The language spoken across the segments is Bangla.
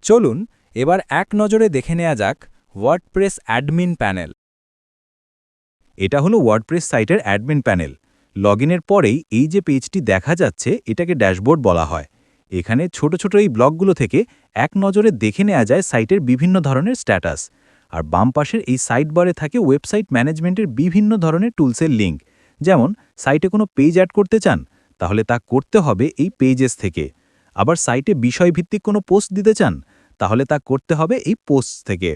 চলুন এবার এক নজরে দেখে নেওয়া যাক ওয়ার্ডপ্রেস অ্যাডমিন প্যানেল। এটা হলো ওয়ার্ডপ্রেস সাইটের অ্যাডমিন প্যানেল। লগইনের পরেই এই যে পেজটি দেখা যাচ্ছে এটাকে ড্যাশবোর্ড বলা হয়। এখানে ছোট ছোট এই ব্লকগুলো থেকে এক নজরে দেখে নেওয়া যায় সাইটের বিভিন্ন ধরনের স্ট্যাটাস। আর বাম পাশের এই সাইট বারে থাকে ওয়েবসাইট ম্যানেজমেন্টের বিভিন্ন ধরনের টুলসের লিঙ্ক। যেমন সাইটে কোনো পেজ অ্যাড করতে চান, তাহলে তা করতে হবে এই পেজেস থেকে। আবার সাইটে বিষয়ভিত্তিক কোনো পোস্ট দিতে চান, তাহলে তা করতে হবে এই পোস্ট থেকে।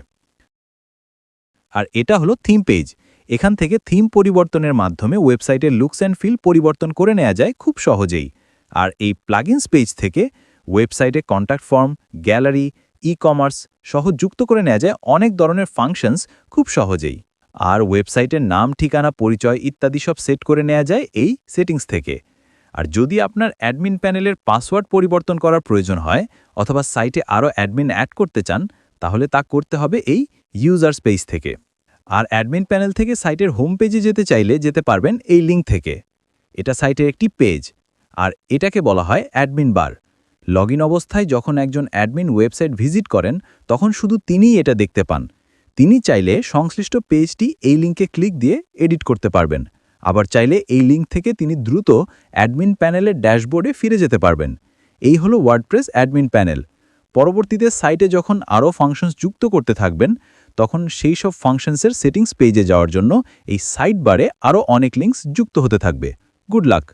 আর এটা হলো থিম পেজ। এখান থেকে থিম পরিবর্তনের মাধ্যমে ওয়েবসাইটের লুকস অ্যান্ড ফিল পরিবর্তন করে নেওয়া যায় খুব সহজেই। আর এই প্লাগইনস পেজ থেকে ওয়েবসাইটে কন্ট্যাক্ট ফর্ম, গ্যালারি, ই-কমার্স সহ যুক্ত করে নেওয়া যায় অনেক ধরনের ফাংশনস খুব সহজেই। আর ওয়েবসাইটের নাম, ঠিকানা, পরিচয় ইত্যাদি সব সেট করে নেওয়া যায় এই সেটিংস থেকে। আর যদি আপনার অ্যাডমিন প্যানেলের পাসওয়ার্ড পরিবর্তন করার প্রয়োজন হয় অথবা সাইটে আরও অ্যাডমিন অ্যাড করতে চান, তাহলে তা করতে হবে এই ইউজার স্পেস থেকে। আর অ্যাডমিন প্যানেল থেকে সাইটের হোম পেজে যেতে চাইলে যেতে পারবেন এই লিঙ্ক থেকে। এটা সাইটের একটি পেজ, আর এটাকে বলা হয় অ্যাডমিন বার। লগইন অবস্থায় যখন একজন অ্যাডমিন ওয়েবসাইট ভিজিট করেন, তখন শুধু তিনিই এটা দেখতে পান। তিনি চাইলে সংশ্লিষ্ট পেজটি এই লিঙ্কে ক্লিক দিয়ে এডিট করতে পারবেন। আবার চাইলে এই লিঙ্ক থেকে তিনি দ্রুত অ্যাডমিন প্যানেলের ড্যাশবোর্ডে ফিরে যেতে পারবেন। এই হলো ওয়ার্ডপ্রেস অ্যাডমিন প্যানেল। পরবর্তীতে সাইটে যখন আরও ফাংশনস যুক্ত করতে থাকবেন, তখন সেই সব ফাংশনসের সেটিংস পেজে যাওয়ার জন্য এই সাইট বারে আরও অনেক লিঙ্কস যুক্ত হতে থাকবে। Good luck!